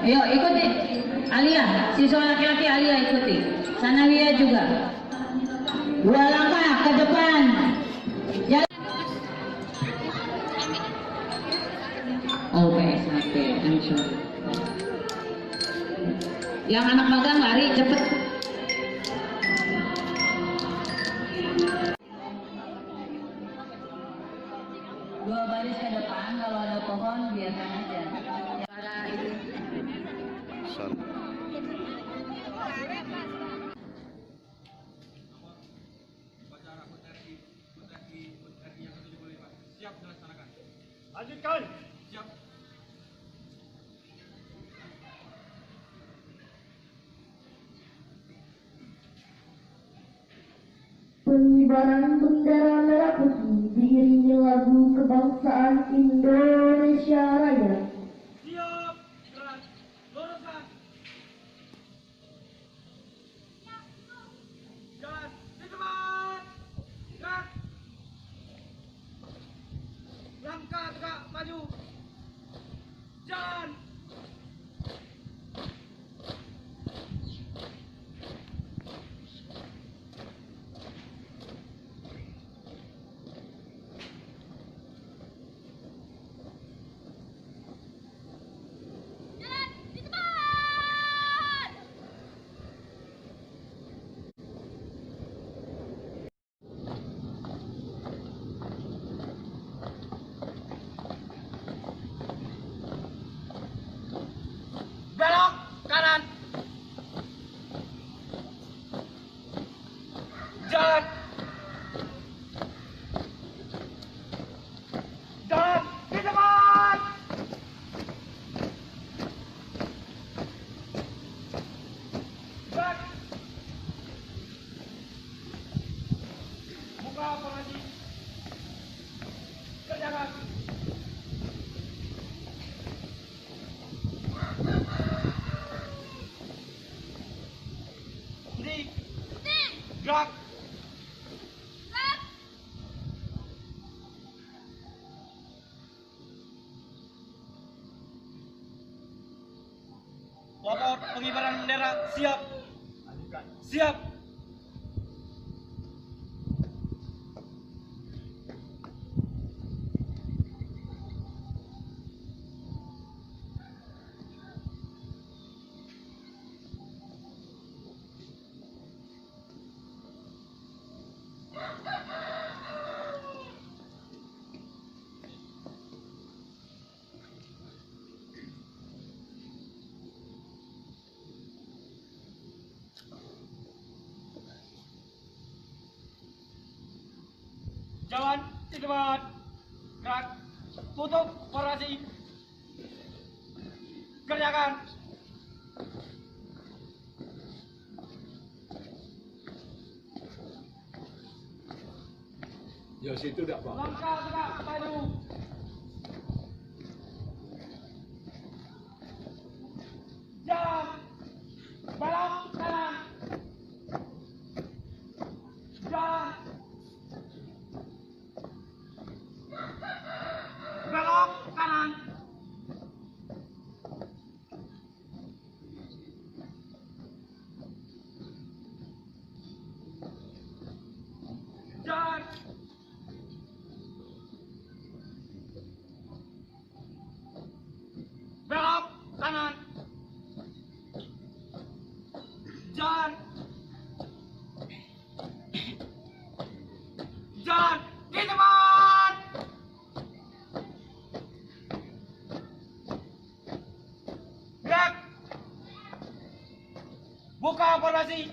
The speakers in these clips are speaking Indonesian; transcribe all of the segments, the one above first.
Ayo ikuti. Alia, siswa laki-laki Alia ikuti. Sanawia juga. 2 langkah ke depan. Jalan. Oke, oke, yang anak magang lari cepet. Dua baris ke depan, kalau ada pohon biarkan aja. Para itu. Siap dilaksanakan. Lanjutkan. Siap. Pengibaran bendera merah putih diiringi lagu kebangsaan Indonesia Raya. Siap. Gerak. Luruskan. Jalan. Di depan. Gerak. Langkah tegak maju. Jalan. Belok kanan. Jalan. Jalan di depan. Gerak. Buka formasi. Kerjakan. Gerak. Lapor pengibaran bendera siap. Siap. Jalan di depan. Gerak. Tutup formasi. Kerjakan. Ya situ dak Pak. Langkah tegak maju. Jalan. Belok kanan. Jalan. Belok kanan. Jalan. Belok kanan. Jalan. Jalan di depan. Gerak. Buka formasi.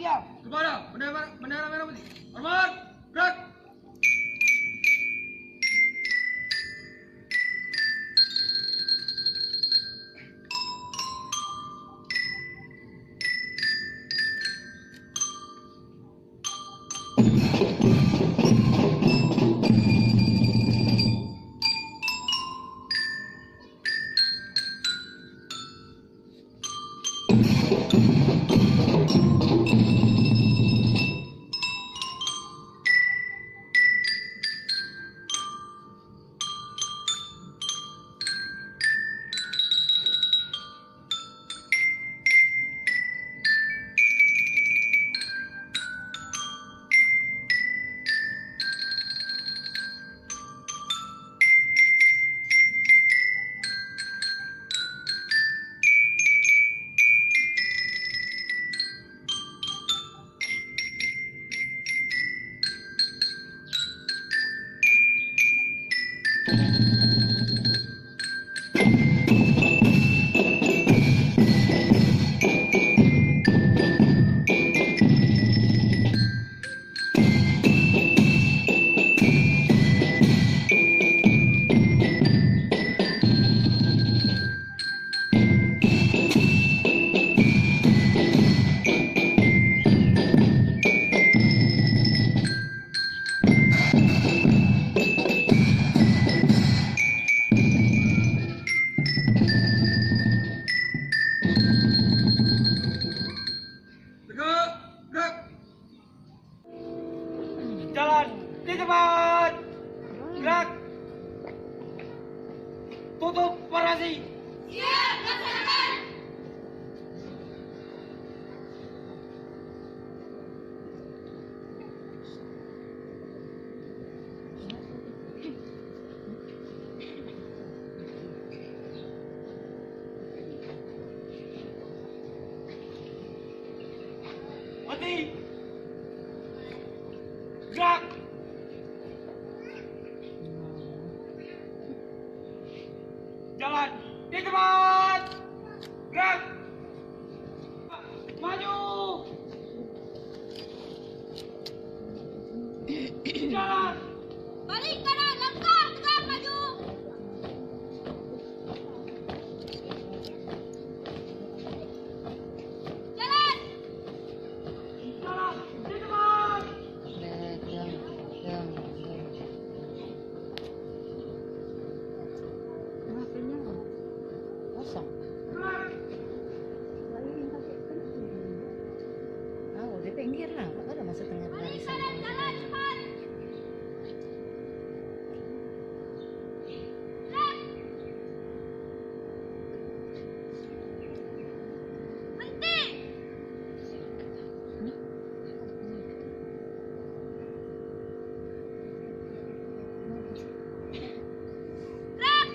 siap. Kepada bendera merah putih. Hormat, gerak. Jalan di depan. Gerak. Tutup formasi. Siap, laksanakan. Mati. Gerak. Jalan di depan. Gerak. Maju. Jalan. Balik kanan, langkah, tegak maju. Jalan. Jalan di depan. Kosong. Gerak. Oh, di pinggir lah. Kok ada masuk tengah Balik barisan? kanan, jalan cepat. Gerak. Berhenti. Gerak.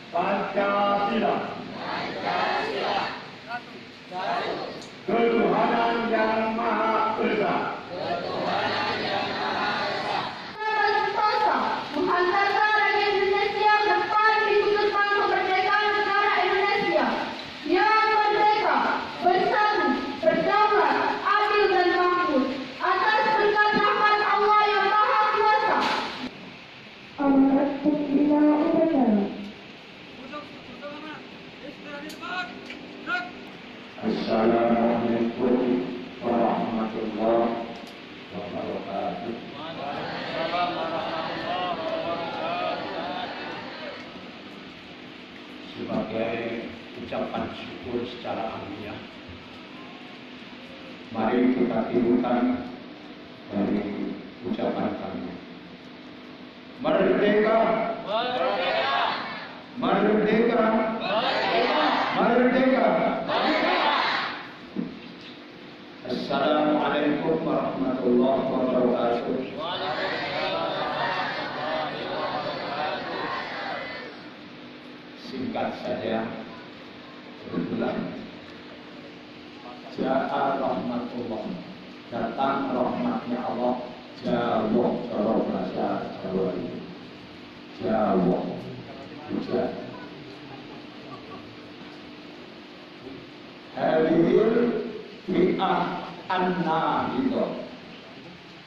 Pancasila. Ketuhanan yang Maha Esa. Menghantarkan rakyat Indonesia ke depan di kehidupan kemerdekaan negara Indonesia yang merdeka, bersatu, berdaulat, adil dan makmur atas berkat rahmat Allah yang Maha Kuasa. Amanat Putila Upacara. Di depan. Gerak. Assalamualaikum warahmatullahi wabarakatuh. Sebagai ucapan syukur secara alamiah, mari kita timbulkan dari ucapan kami. Merdeka! Merdeka! Merdeka! Assalamualaikum warahmatullahi wabarakatuh. Singkat saja, kebetulan Ja'a rahmatullah, datang rahmatnya Allah. Jawab kalau bahasa Jawa ini. Jawab, hujan. Hadir fi'ah an-nahidah.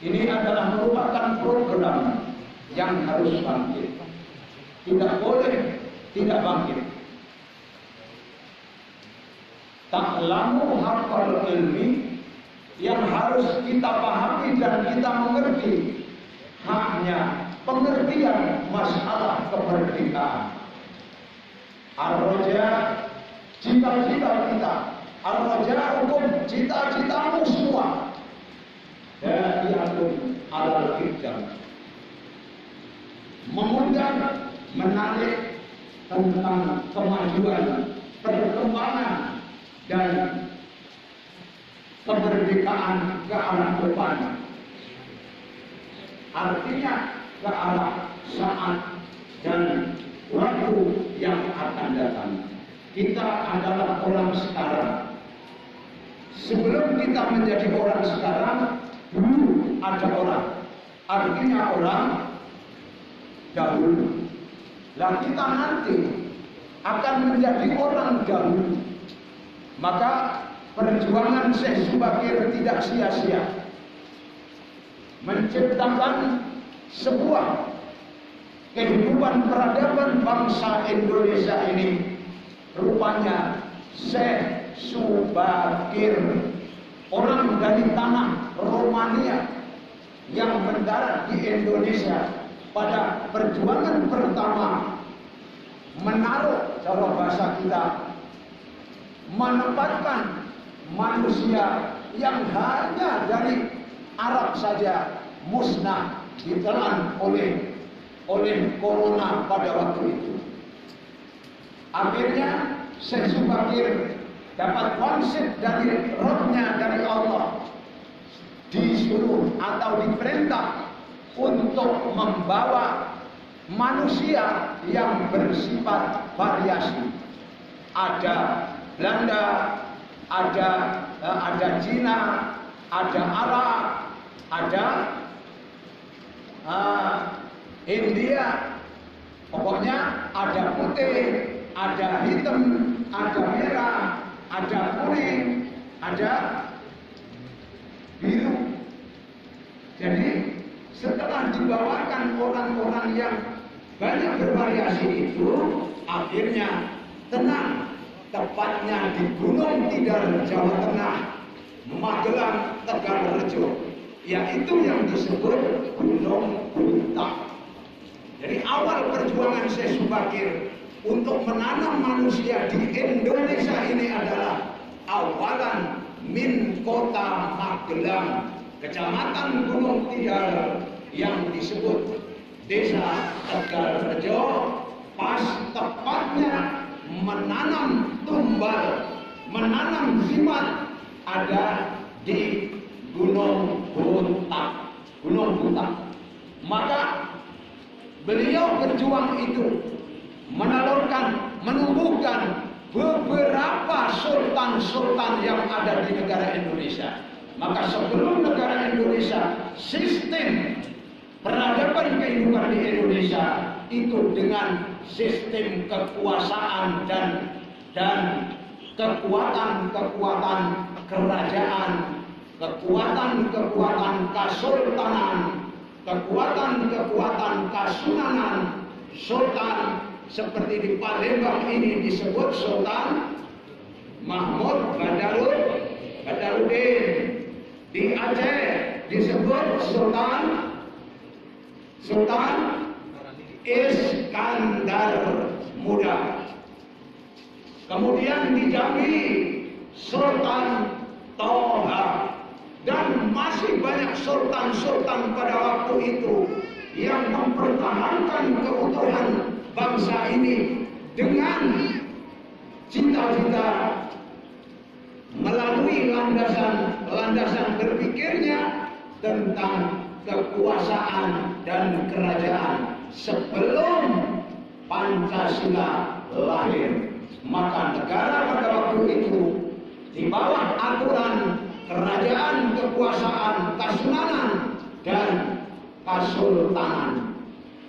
Ini adalah merupakan program yang harus bangkit. Tidak boleh tidak bangkit. Ta'lamu haqqal ilmi, yang harus kita pahami dan kita mengerti hanya pengertian masalah kemerdekaan. Ar-raja, cita-cita kita. Ar-raja hukum cita-citamu semua. Da'iyatun alal hijab, mengundang, menarik tentang kemajuan, perkembangan dan kemerdekaan ke arah depan. Artinya ke arah saat dan waktu yang akan datang. Kita adalah orang sekarang. Sebelum kita menjadi orang sekarang, dulu ada orang. Artinya orang dahulu. Lah kita nanti akan menjadi orang dahulu. Maka perjuangan Syekh Zubakir tidak sia-sia. Menciptakan sebuah kehidupan peradaban bangsa Indonesia ini. Rupanya Syekh Zubakir, orang dari tanah Romania yang mendarat di Indonesia pada perjuangan pertama, menaruh cara bahasa kita, menempatkan manusia yang hanya dari Arab saja musnah, ditelan oleh corona pada waktu itu. Akhirnya Syekh Zubakir dapat wangsit dari rohnya, dari Allah, disuruh atau diperintah untuk membawa manusia yang bersifat variasi. Ada Belanda, ada Cina, ada Arab, ada India. Pokoknya ada putih, ada hitam, ada merah, ada kuning, ada biru. Jadi setelah dibawakan orang-orang yang banyak bervariasi itu, akhirnya tenang, tepatnya di Gunung Tidar, Jawa Tengah, Magelang, Tegalrejo, yaitu yang disebut Gunung Buntang. Jadi awal perjuangan Syekh Zubakir untuk menanam manusia di Indonesia ini adalah awalan min kota Magelang, kecamatan Gunung Tidar yang disebut Desa Tegalrejo, pas tepatnya menanam tumbal, menanam jimat ada di Gunung Buntang. Maka beliau berjuang itu menumbuhkan beberapa sultan-sultan yang ada di negara Indonesia. Maka sebelum negara Indonesia, sistem peradaban kehidupan di Indonesia itu dengan sistem kekuasaan dan kekuatan-kekuatan kerajaan, kekuatan-kekuatan kesultanan, kekuatan-kekuatan kasunanan. Sultan seperti di Palembang ini disebut Sultan Mahmud Badaruddin, di Aceh disebut Sultan Iskandar Muda. Kemudian di Jambi Sultan Toha, dan masih banyak sultan-sultan pada waktu itu yang mempertahankan keutuhan bangsa ini dengan cita-cita melalui landasan berpikirnya tentang kekuasaan dan kerajaan sebelum Pancasila lahir. Maka negara pada waktu itu di bawah aturan kerajaan, kekuasaan, kesunanan, dan kesultanan.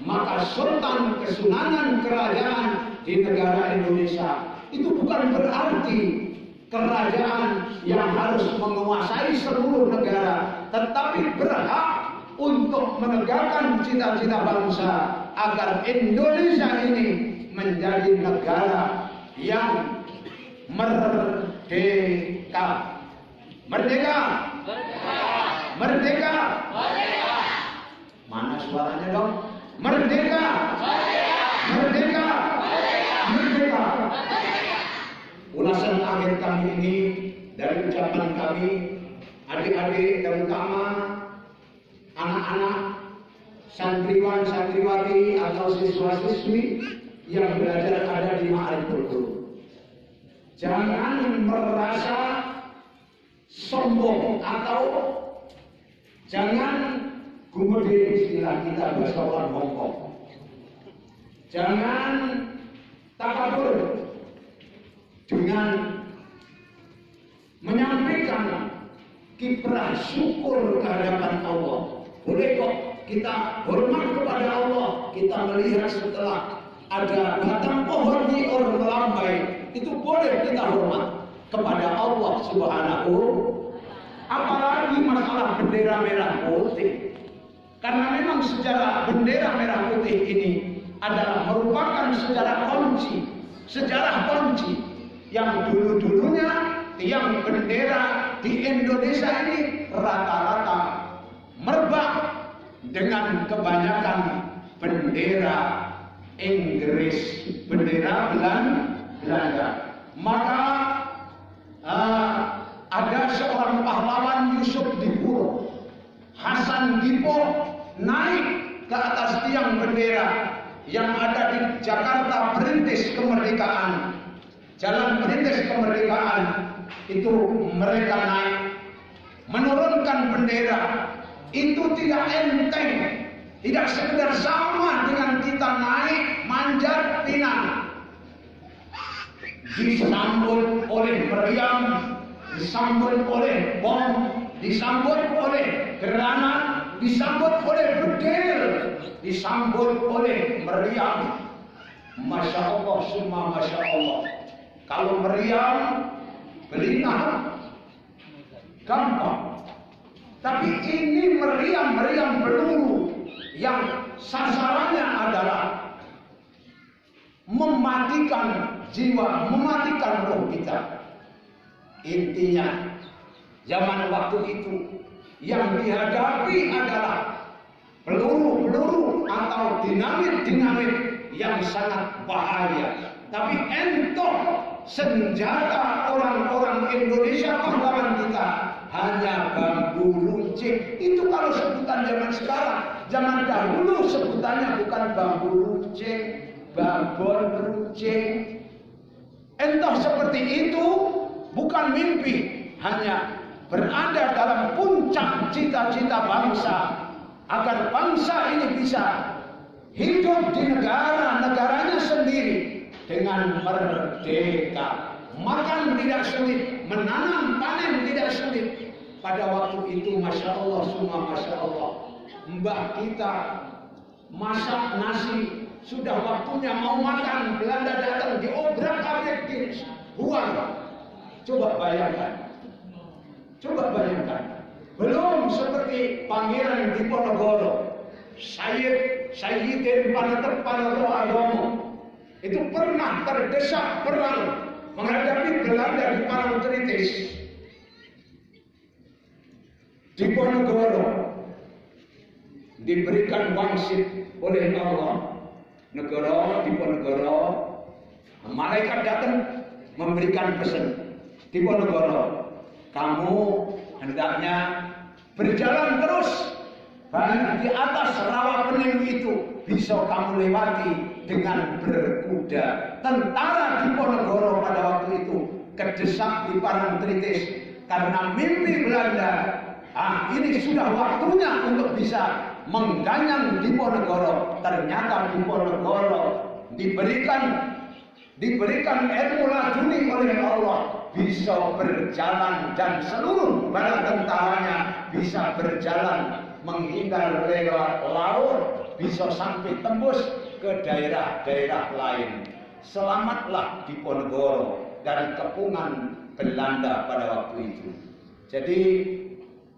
Maka sultan, kesunanan, kerajaan di negara Indonesia itu bukan berarti kerajaan yang harus menguasai seluruh negara, tetapi berhak untuk menegakkan cita-cita bangsa agar Indonesia ini menjadi negara yang merdeka. Merdeka. Merdeka. Mana suaranya dong? Merdeka. Merdeka. Merdeka. Ulasan akhir kami ini dari ucapan kami, adik-adik terutama anak-anak santriwan santriwati atau siswa-siswi yang belajar ada di Ma'ariful Qulub. Jangan merasa sombong atau jangan gumede, istilah kita bahasa orang Hongkong. Jangan takabur dengan menyampaikan kiprah syukur kehadapan Allah. Boleh kok kita hormat kepada Allah. Kita melihat setelah ada batang pohon di orang melambai, itu boleh kita hormat kepada Allah Subhanahu. Apalagi masalah bendera merah putih. Karena memang sejarah bendera merah putih ini adalah merupakan sejarah kunci yang dulu-dulunya tiang bendera di Indonesia ini rata-rata merbak dengan kebanyakan bendera Inggris, bendera Belanda. Maka ada seorang pahlawan Yusuf Dipuro, Hasan Dipo, naik ke atas tiang bendera yang ada di Jakarta Perintis Kemerdekaan. Jalan Perintis Kemerdekaan itu mereka naik menurunkan bendera. Itu tidak enteng, tidak sekedar sama dengan kita naik manjat pinang. Disambut oleh meriam, disambut oleh bom, disambut oleh granat, disambut oleh bedil, disambut oleh meriam. Masya Allah, summa Masya Allah. Kalau meriam, belinah, gampang. Tapi ini meriam peluru yang sasarannya adalah mematikan jiwa, mematikan roh kita. Intinya, zaman waktu itu yang dihadapi adalah peluru-peluru atau dinamit-dinamit yang sangat bahaya. Tapi entoh senjata orang-orang Indonesia pahlawan kita hanya bambu runcing. Itu kalau sebutan zaman sekarang. Zaman dahulu sebutannya bukan bambu runcing, babon runcing. Entoh seperti itu bukan mimpi, hanya berada dalam puncak cita-cita bangsa agar bangsa ini bisa hidup di negaranya sendiri dengan merdeka. Makan tidak sulit, menanam panen tidak sulit. Pada waktu itu Masya Allah, summa Masya Allah, mbah kita masak nasi, sudah waktunya mau makan, Belanda datang diobrak-abrik, dibuang. Coba bayangkan, belum seperti Pangeran Diponegoro, Sayyidin Panetep Agomo, itu pernah terdesak perang menghadapi Belanda di Parangtritis. Diponegoro diberikan wangsit oleh Allah. Diponegoro, malaikat datang memberikan pesan. Diponegoro, kamu hendaknya berjalan terus di atas rawa pening itu, bisa kamu lewati dengan berkuda. Tentara Diponegoro pada waktu itu kedesak di Parangtritis karena mimpi Belanda. Ini sudah waktunya untuk bisa mengganyang Diponegoro. Ternyata Diponegoro diberikan ilmu laduni oleh Allah, bisa berjalan dan seluruh bala tentaranya bisa berjalan menghindar lewat laut, bisa sampai tembus ke daerah-daerah lain. Selamatlah Diponegoro dari kepungan Belanda pada waktu itu. Jadi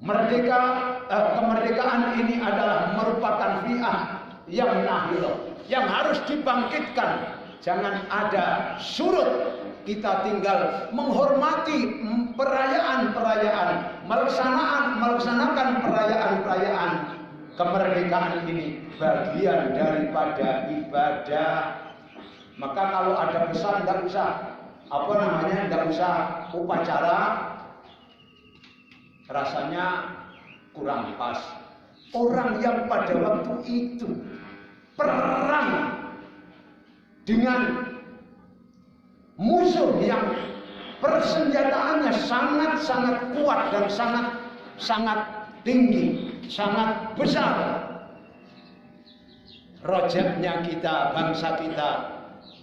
kemerdekaan ini adalah merupakan fi'ah yang nahil, yang harus dibangkitkan. Jangan ada surut. Kita tinggal menghormati perayaan-perayaan, melaksanakan perayaan-perayaan kemerdekaan ini bagian daripada ibadah. Maka kalau ada pesan tidak usah tidak usah upacara, rasanya kurang pas. Orang yang pada waktu itu perang dengan musuh yang persenjataannya sangat-sangat kuat dan sangat tinggi, sangat besar. Rojeknya kita, bangsa kita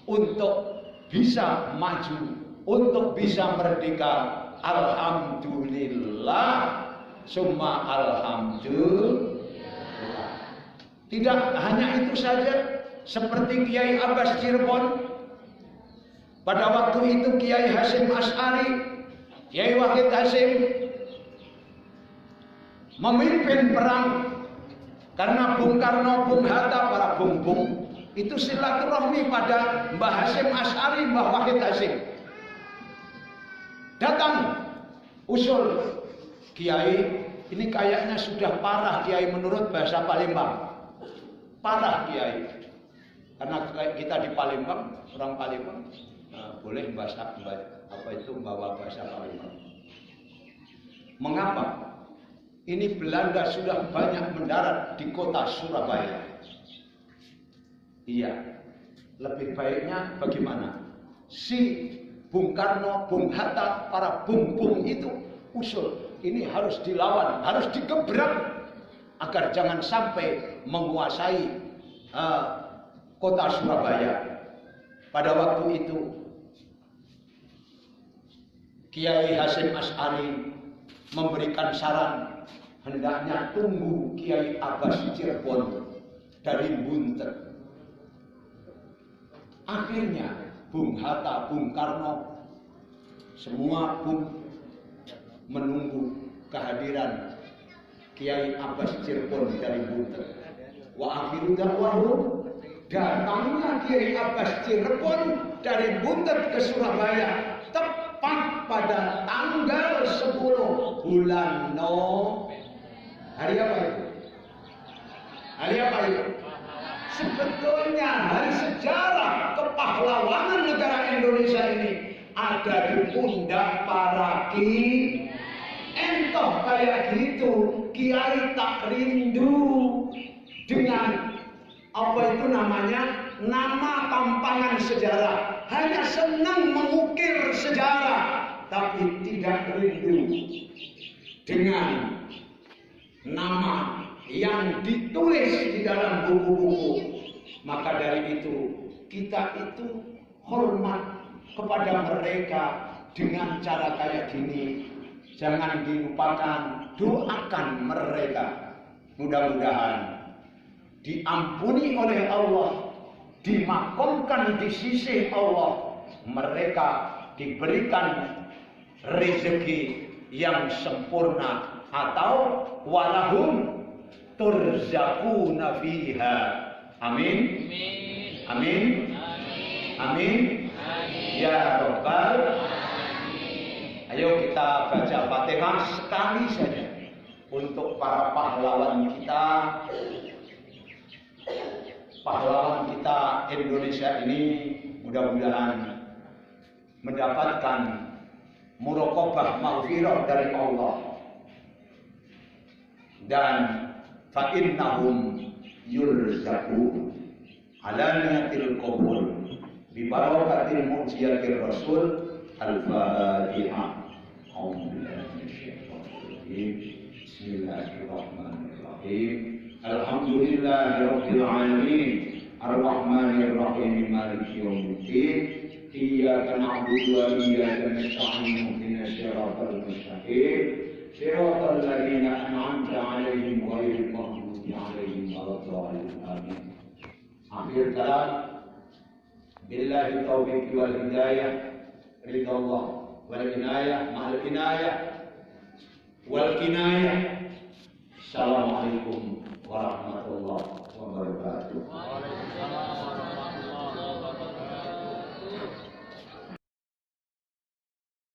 untuk bisa maju, untuk bisa merdeka. Alhamdulillah, summa alhamdulillah. Tidak hanya itu saja, seperti Kiai Abbas Cirebon. Pada waktu itu Kiai Hasyim Asy'ari, Kiai Wahid Hasyim memimpin perang karena Bung Karno, Bung Hatta, para bung-bung itu silaturahmi pada Mbah Hasyim Asy'ari, Mbah Wahid Hasyim. Datang usul, Kiai, ini kayaknya sudah parah Kiai menurut bahasa Palembang. Parah Kiai. Karena kita di Palembang, orang Palembang boleh membawa bahasa Palembang. Mengapa? Ini Belanda sudah banyak mendarat di kota Surabaya. Iya, lebih baiknya bagaimana? Si Bung Karno, Bung Hatta, para bung-bung itu usul, ini harus dilawan, harus digebrak agar jangan sampai menguasai kota Surabaya. Pada waktu itu Kiai Hasyim Asy'ari memberikan saran, hendaknya tunggu Kiai Abbas Cirebon dari Buntet. Akhirnya Bung Hatta, Bung Karno, semua pun menunggu kehadiran Kiai Abbas Cirebon dari Buntet. Wa akhiru da'wahum, datangnya Kiai Abbas Cirebon dari Buntet ke Surabaya tepat pada tanggal 10 bulan hari apa itu? Hari apa itu? Sebetulnya hari sejarah kepahlawanan negara Indonesia ini ada di pundak para kiai. Entoh kayak gitu, kiai tak rindu dengan nama tampangan sejarah, hanya senang mengukir sejarah, tapi tidak rindu dengan nama yang ditulis di dalam buku-buku. Maka dari itu kita itu hormat kepada mereka dengan cara kayak gini. Jangan dilupakan, doakan mereka. Mudah-mudahan diampuni oleh Allah, dimakamkan di sisi Allah, mereka diberikan rezeki yang sempurna, atau walahum turzaquna fiha. Amin. Amin. Amin. Ya Rabbal. Ayo kita baca Fatihah sekali saja untuk para pahlawan kita. Pahlawan kita Indonesia ini mudah-mudahan mendapatkan muraqabah maghfirah dari Allah, dan fa innahum yurzaqun ala niyatil qabul bi barakatil mu'jizatir rasul. Al-Fatihah. Bismillahirrahmanirrahim. Alhamdulillahirabbil alamin. Ar-Rahmanir Rahim Maliki Yaumiddin. Iyyaka na'budu wa iyyaka nasta'in ihdinas siratal mustaqim. Siratal ladzina an'amta 'alaihim ghairil maghdubi 'alaihim waladdallin. Amin. Akhir kalam. Billahi taufiq wal hidayah. Ridha Allah wal inayah ma'al inayah wal kinayah